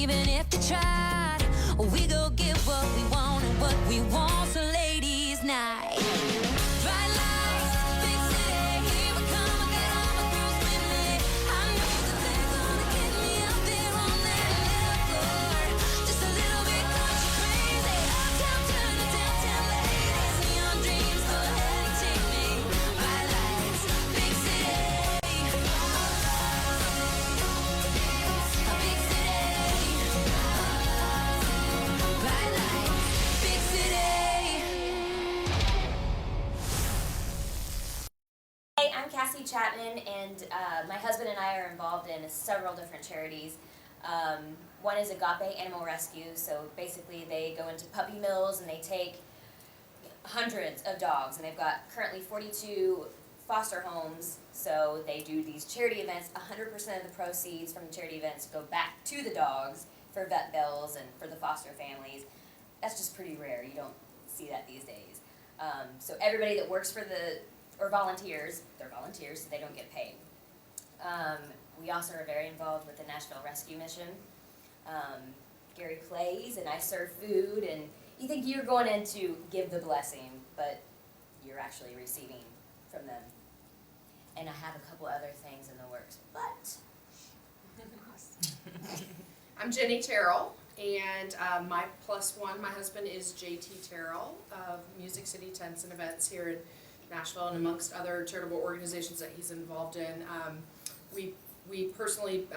even if they tried. We go get what we want and what we want, so ladies' night. Bright lights, big city, here we come, I got all my girls with me. I know that they're gonna get me out there on that little floor, just a little bit country crazy. Uptown, turn to downtown, ladies, neon dreams, go ahead and take me. Bright lights, big city. Hey, I'm Cassie Chapman, and my husband and I are involved in several different charities. One is Agape Animal Rescue, so basically they go into puppy mills and they take hundreds of dogs, and they've got currently 42 foster homes, so they do these charity events. 100% of the proceeds from the charity events go back to the dogs for vet bills and for the foster families. That's just pretty rare. You don't see that these days. So everybody that works for or volunteers, they're volunteers, so they don't get paid. We also are very involved with the Nashville Rescue Mission. Gary plays and I serve food, and you think you're going in to give the blessing, but you're actually receiving from them. And I have a couple other things in the works, but... I'm Jenny Terrell, and my plus one, my husband is JT Terrell of Music City Tents and Events here in Nashville, and amongst other charitable organizations that he's involved in. We personally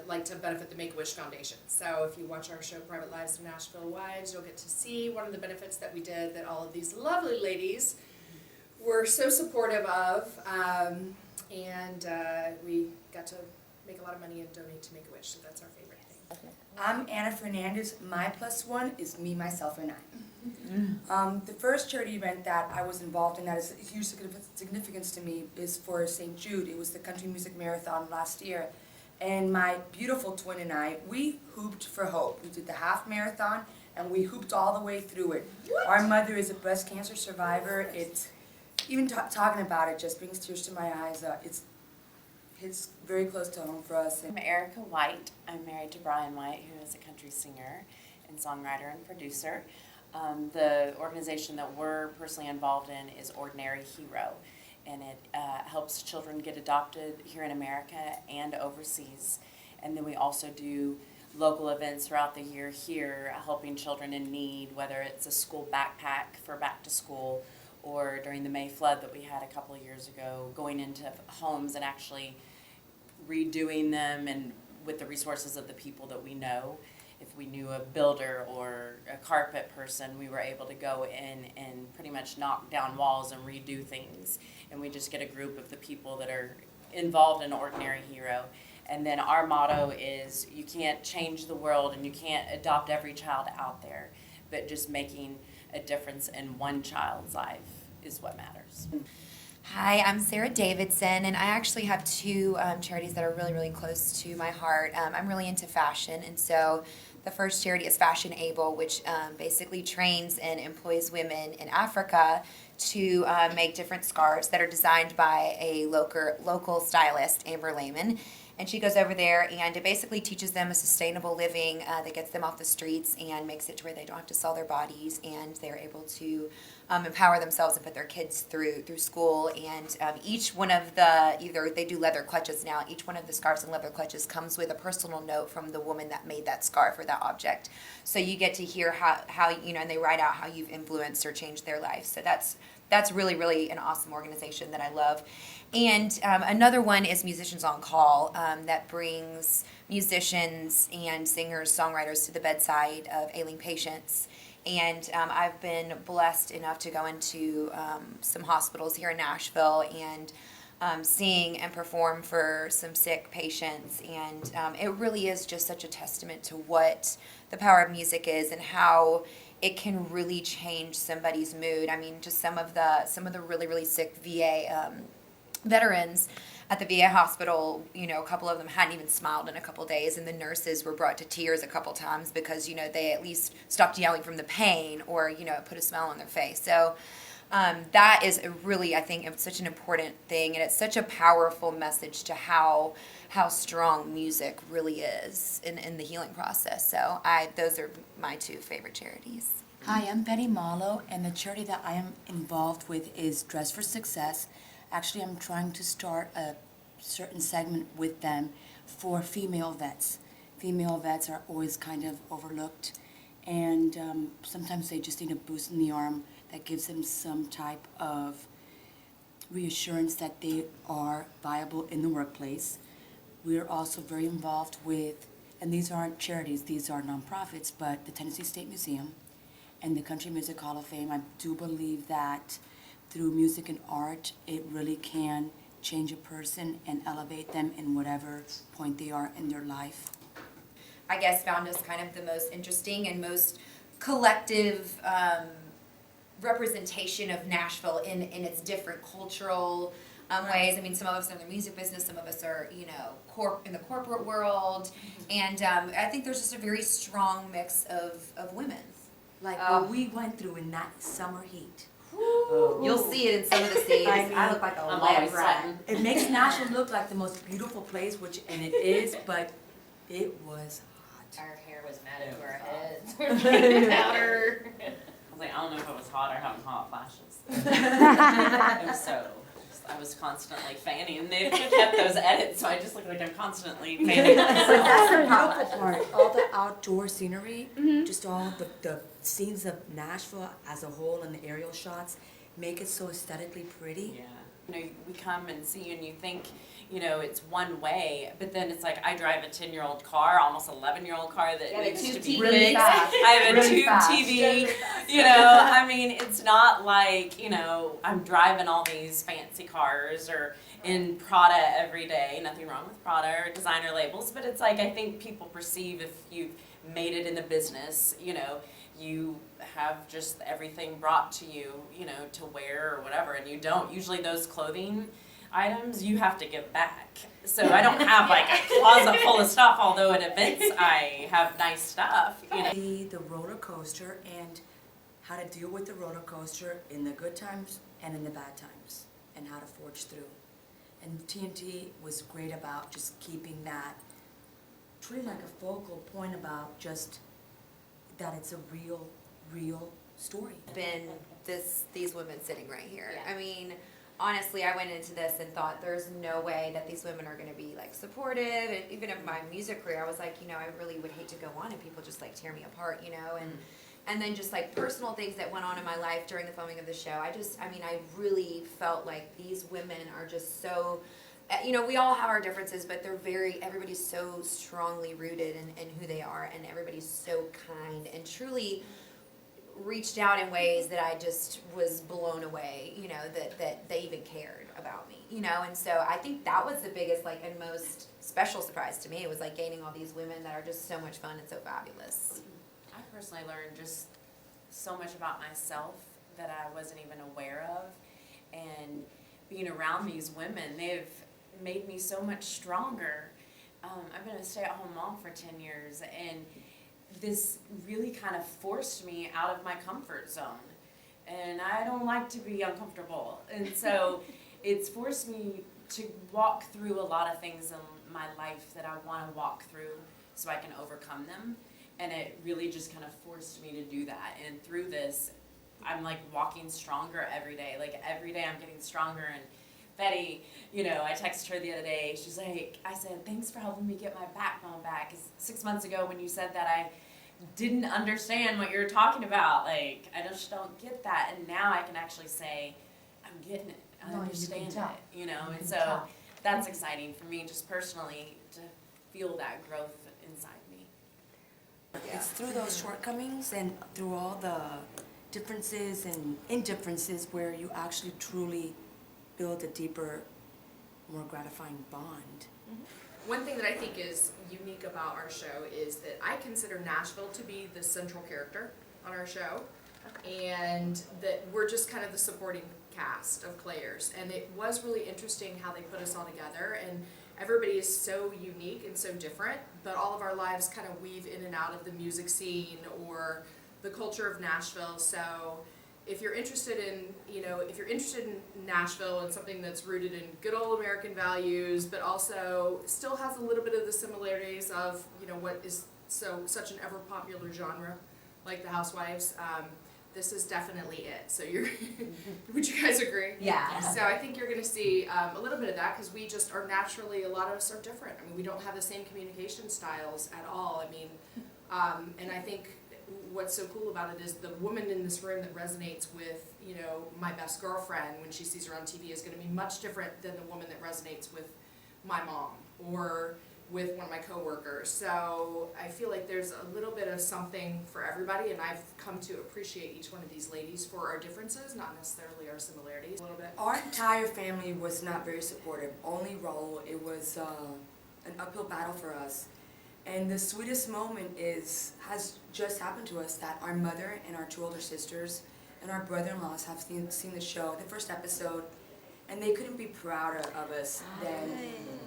like to benefit the Make-A-Wish Foundation. So if you watch our show, Private Lives of Nashville Wives, you'll get to see one of the benefits that we did that all of these lovely ladies were so supportive of, and we got to make a lot of money and donate to Make-A-Wish, so that's our favorite thing. I'm Anna Fernandez. My plus one is me, myself, and I. The first charity event that I was involved in that is huge significance to me is for St. Jude. It was the Country Music Marathon last year. And my beautiful twin and I, we hooped for hope. We did the half marathon, and we hooped all the way through it. What? Our mother is a breast cancer survivor. It's even talking about it just brings tears to my eyes. It's very close to home for us. I'm Erica White. I'm married to Brian White, who is a country singer and songwriter and producer. The organization that we're personally involved in is Ordinary Hero, and it helps children get adopted here in America and overseas. And then we also do local events throughout the year here, helping children in need, whether it's a school backpack for back to school, or during the May flood that we had a couple of years ago, going into homes and actually redoing them, and with the resources of the people that we know. If we knew a builder or a carpet person, we were able to go in and pretty much knock down walls and redo things. And we just get a group of the people that are involved in Ordinary Hero. And then our motto is, you can't change the world and you can't adopt every child out there, but just making a difference in one child's life is what matters. Hi, I'm Sarah Davidson, and I actually have two charities that are really, really close to my heart. I'm really into fashion, and so the first charity is Fashion Able, which basically trains and employs women in Africa to make different scarves that are designed by a local stylist, Amber Lehman. And she goes over there, and it basically teaches them a sustainable living that gets them off the streets and makes it to where they don't have to sell their bodies, and they're able to empower themselves and put their kids through school. And each one of either they do leather clutches now, each one of the scarves and leather clutches comes with a personal note from the woman that made that scarf or that object. So you get to hear how and they write out how you've influenced or changed their life. So that's really, really an awesome organization that I love. And another one is Musicians on Call, that brings musicians and singers, songwriters to the bedside of ailing patients. And I've been blessed enough to go into some hospitals here in Nashville and sing and perform for some sick patients. And it really is just such a testament to what the power of music is and how it can really change somebody's mood. I mean, just some of the really, really sick VA veterans at the VA hospital, a couple of them hadn't even smiled in a couple days, and the nurses were brought to tears a couple times because, they at least stopped yelling from the pain or, put a smile on their face. So That is a really, I think, it's such an important thing, and it's such a powerful message to how strong music really is in the healing process. So those are my two favorite charities. Hi, I'm Betty Marlowe, and the charity that I am involved with is Dress for Success. Actually, I'm trying to start a certain segment with them for female vets. Female vets are always kind of overlooked, and sometimes they just need a boost in the arm that gives them some type of reassurance that they are viable in the workplace. We are also very involved with, and these aren't charities, these are nonprofits, but the Tennessee State Museum and the Country Music Hall of Fame. I do believe that through music and art, it really can change a person and elevate them in whatever point they are in their life. I guess found us kind of the most interesting and most collective representation of Nashville in its different cultural ways. I mean, some of us are in the music business, some of us are, in the corporate world, and I think there's just a very strong mix of women. Like what we went through in that summer heat. You'll see it in some of the stages. I look like a I'm lab always rat. sweating. It makes Nashville look like the most beautiful place, and it is, but it was hot. Our hair was matted to our heads. Powder. I was like, I don't know if it was hot or having hot flashes. It was I was constantly fanning, and they kept those edits, so I just look like I'm constantly fanning But myself. that's the beautiful part, all the outdoor scenery, just all the scenes of Nashville as a whole and the aerial shots make it so aesthetically pretty. Yeah. We come and see you and you think, it's one way, but then it's like I drive a 10-year-old car, almost 11-year-old car that Yeah, needs the to tube be TV. Really fixed. fast. I have a Really tube fast. TV, I mean, it's not like, I'm driving all these fancy cars or in Prada every day. Nothing wrong with Prada or designer labels, but it's like I think people perceive if you've made it in the business, you have just everything brought to you, to wear or whatever, and you don't. Usually those clothing items you have to give back. So I don't have like a closet full of stuff, although at events I have nice stuff. The roller coaster and how to deal with the roller coaster in the good times and in the bad times and how to forge through. And TNT was great about just keeping that truly like a focal point about just that it's a real story. Been these women sitting right here. Yeah. I mean, honestly, I went into this and thought there's no way that these women are going to be like supportive. And even of my music career, I was like, I really would hate to go on and people just like tear me apart, and then just like personal things that went on in my life during the filming of the show. I really felt like these women are just so, we all have our differences, but everybody's so strongly rooted in who they are, and everybody's so kind and truly reached out in ways that I just was blown away, that they even cared about me, and so I think that was the biggest and most special surprise to me. It was like gaining all these women that are just so much fun and so fabulous. I personally learned just so much about myself that I wasn't even aware of, and being around these women, they've made me so much stronger. I've been a stay-at-home mom for 10 years, and this really kind of forced me out of my comfort zone, and I don't like to be uncomfortable, and so it's forced me to walk through a lot of things in my life that I want to walk through so I can overcome them, and it really just kind of forced me to do that. And through this, I'm like walking stronger every day. Like every day I'm getting stronger. And Betty, I texted her the other day. She's like, I said, thanks for helping me get my backbone back. 'Cause 6 months ago when you said that, I didn't understand what you were talking about. Like, I just don't get that. And now I can actually say, I'm getting it. I understand it, and so that's exciting for me just personally to feel that growth inside me. It's through those shortcomings and through all the differences and indifferences where you actually truly build a deeper, more gratifying bond. One thing that I think is unique about our show is that I consider Nashville to be the central character on our show, and that we're just kind of the supporting cast of players. And it was really interesting how they put us all together, and everybody is so unique and so different, but all of our lives kind of weave in and out of the music scene or the culture of Nashville. So if you're interested in, if you're interested in Nashville and something that's rooted in good old American values, but also still has a little bit of the similarities of, what is such an ever popular genre, like the Housewives, this is definitely it. So would you guys agree? Yeah. So I think you're going to see a little bit of that, because we just are naturally, a lot of us are different. I mean, we don't have the same communication styles at all. I mean, and I think what's so cool about it is the woman in this room that resonates with, my best girlfriend when she sees her on TV is going to be much different than the woman that resonates with my mom or with one of my coworkers. So I feel like there's a little bit of something for everybody, and I've come to appreciate each one of these ladies for our differences, not necessarily our similarities a little bit. Our entire family was not very supportive, only Raul. It was an uphill battle for us. And the sweetest moment has just happened to us, that our mother and our two older sisters and our brother-in-laws have seen the show, the first episode, and they couldn't be prouder of us than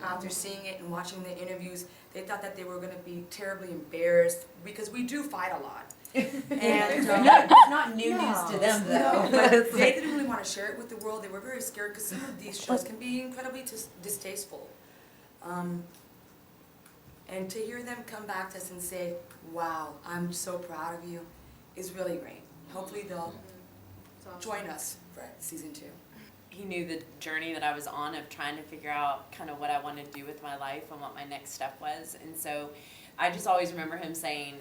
after seeing it and watching the interviews. They thought that they were going to be terribly embarrassed, because we do fight a lot. And It's not new news to them, though. but they didn't really want to share it with the world. They were very scared, because some of these shows can be incredibly distasteful. And to hear them come back to us and say, wow, I'm so proud of you, is really great. Hopefully they'll join us for season 2. He knew the journey that I was on of trying to figure out kind of what I wanted to do with my life and what my next step was. And so I just always remember him saying,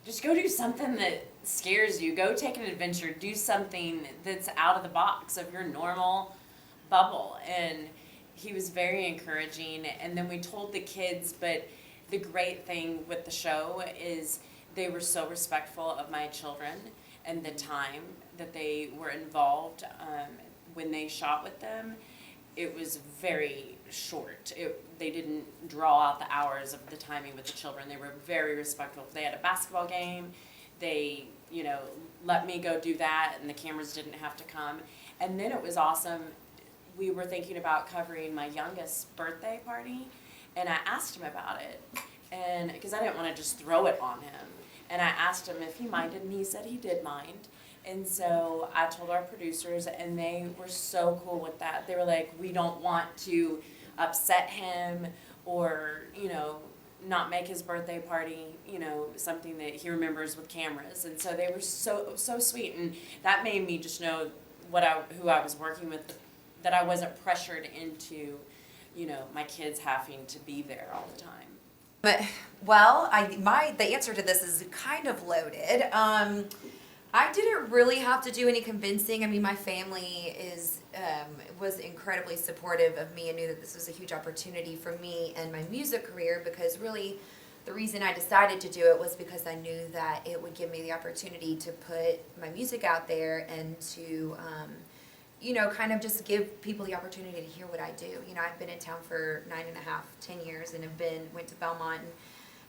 just go do something that scares you. Go take an adventure. Do something that's out of the box of your normal bubble. And he was very encouraging. And then we told the kids, but the great thing with the show is they were so respectful of my children and the time that they were involved. When they shot with them, it was very short. They didn't draw out the hours of the timing with the children. They were very respectful. If they had a basketball game, they, let me go do that, and the cameras didn't have to come. And then it was awesome. We were thinking about covering my youngest birthday party, and I asked him about it, and because I didn't want to just throw it on him. And I asked him if he minded, and he said he did mind. And so I told our producers, and they were so cool with that. They were like, we don't want to upset him or, not make his birthday party, something that he remembers with cameras. And so they were so sweet. And that made me just know who I was working with, that I wasn't pressured into, my kids having to be there all the time. But, well, the answer to this is kind of loaded. I didn't really have to do any convincing. I mean, my family was incredibly supportive of me and knew that this was a huge opportunity for me and my music career, because really the reason I decided to do it was because I knew that it would give me the opportunity to put my music out there and to, kind of just give people the opportunity to hear what I do. I've been in town for 9.5, 10 years, and went to Belmont and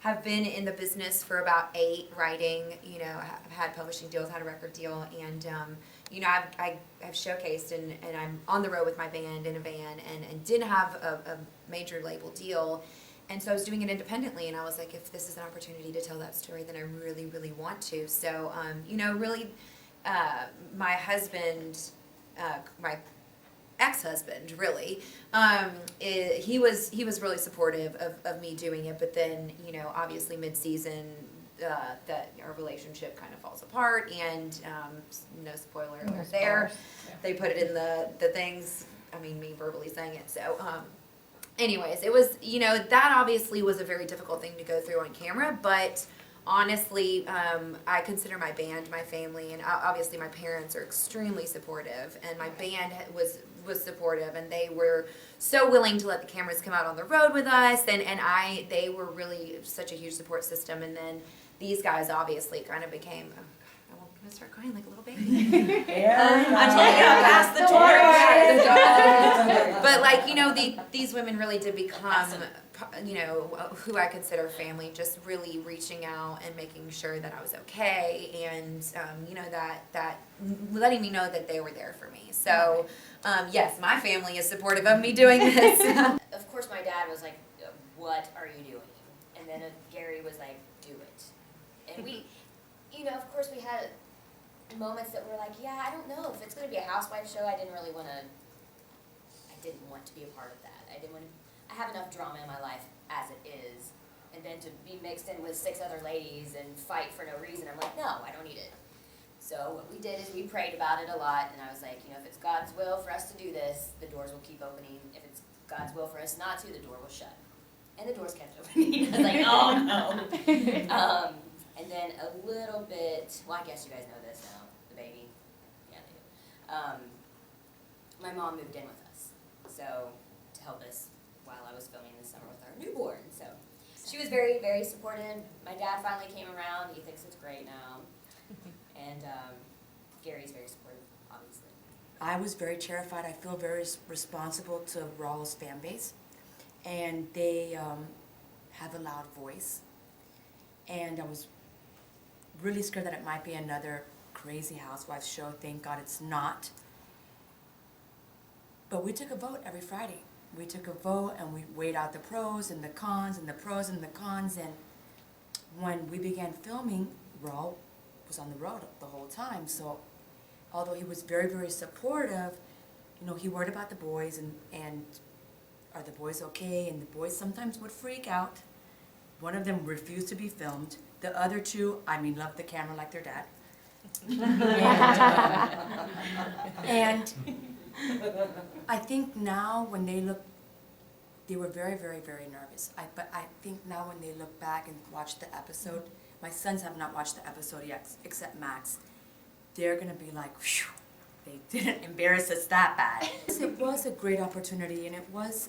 have been in the business for about 8, writing, I've had publishing deals, had a record deal, and, I've showcased and I'm on the road with my band in a van and didn't have a major label deal. And so I was doing it independently, and I was like, if this is an opportunity to tell that story, then I really, really want to. So, really, my husband, my ex-husband, really, he was really supportive of me doing it, but then, obviously mid-season, that our relationship kind of falls apart, and no spoiler alert there. Yeah. They put it in the things, me verbally saying it, so, anyways, it was, that obviously was a very difficult thing to go through on camera, but honestly, I consider my band my family, and obviously my parents are extremely supportive, and my band was supportive, and they were so willing to let the cameras come out on the road with us, and they were really such a huge support system. And then these guys obviously kind of became, oh God, I'm gonna start crying like a little baby. Pass the torch. But these women really did become, who I consider family, just really reaching out and making sure that I was okay, and that letting me know that they were there for me. So, yes, my family is supportive of me doing this. Of course, my dad was like, what are you doing? And then Gary was like, do it. And we, of course we had moments that were like, yeah, I don't know if it's going to be a housewife show. I didn't want to be a part of that. I have enough drama in my life as it is, and then to be mixed in with 6 other ladies and fight for no reason, I'm like, no, I don't need it. So what we did is we prayed about it a lot, and I was like, if it's God's will for us to do this, the doors will keep opening. If it's God's will for us not to, the door will shut. And the doors kept opening. I was like, oh no. And then a little bit, well, I guess you guys know this now, the baby. Yeah, they do. My mom moved in with us, so to help us while I was filming this summer with our newborn. So she was very, very supportive. My dad finally came around. He thinks it's great now. And Gary's very supportive, obviously. I was very terrified. I feel very responsible to Raw's fan base. And they have a loud voice. And I was really scared that it might be another crazy housewives show. Thank God it's not. But we took a vote every Friday. We took a vote and we weighed out the pros and the cons and the pros and the cons. And when we began filming, Raw was on the road the whole time. So although he was very, very supportive, he worried about the boys and are the boys okay? And the boys sometimes would freak out. One of them refused to be filmed. The other 2, loved the camera like their dad. And I think now when they look, they were very, very, very nervous. But I think now when they look back and watch the episode, my sons have not watched the episode yet, except Max. They're gonna be like, phew, they didn't embarrass us that bad. It was a great opportunity, and it was,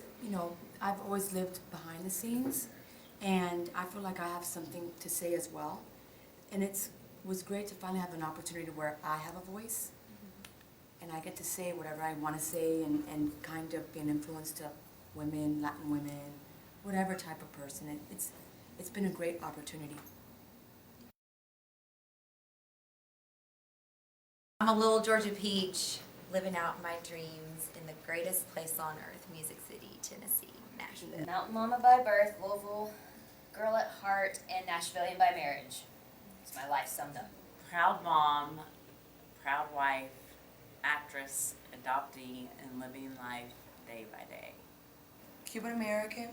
I've always lived behind the scenes, and I feel like I have something to say as well. And it was great to finally have an opportunity where I have a voice, and I get to say whatever I want to say and kind of be an influence to women, Latin women, whatever type of person. It's been a great opportunity. I'm a little Georgia Peach, living out my dreams in the greatest place on earth, Music City, Tennessee, Nashville. Mountain Mama by birth, Louisville girl at heart, and Nashvilleian by marriage. It's my life summed up. Proud mom, proud wife, actress, adoptee, and living life day by day. Cuban American,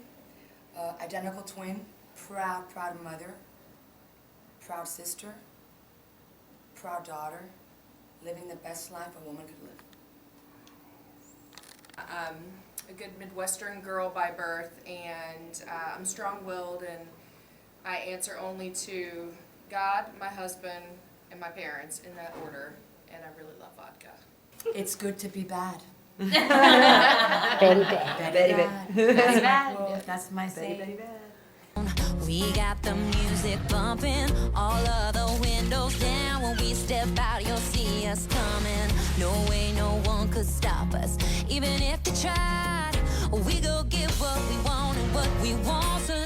identical twin, proud mother, proud sister, proud daughter, living the best life a woman could live. A good Midwestern girl by birth, and I'm strong-willed, and I answer only to God, my husband, and my parents in that order, and I really love vodka. It's good to be bad. Betty bad. Betty bad. Betty bad. Well, that's my saying. We got the music bumping, all of the windows down. When we step out, you'll see us coming. No way no one could stop us, even if they tried. We go get what we want and what we want, so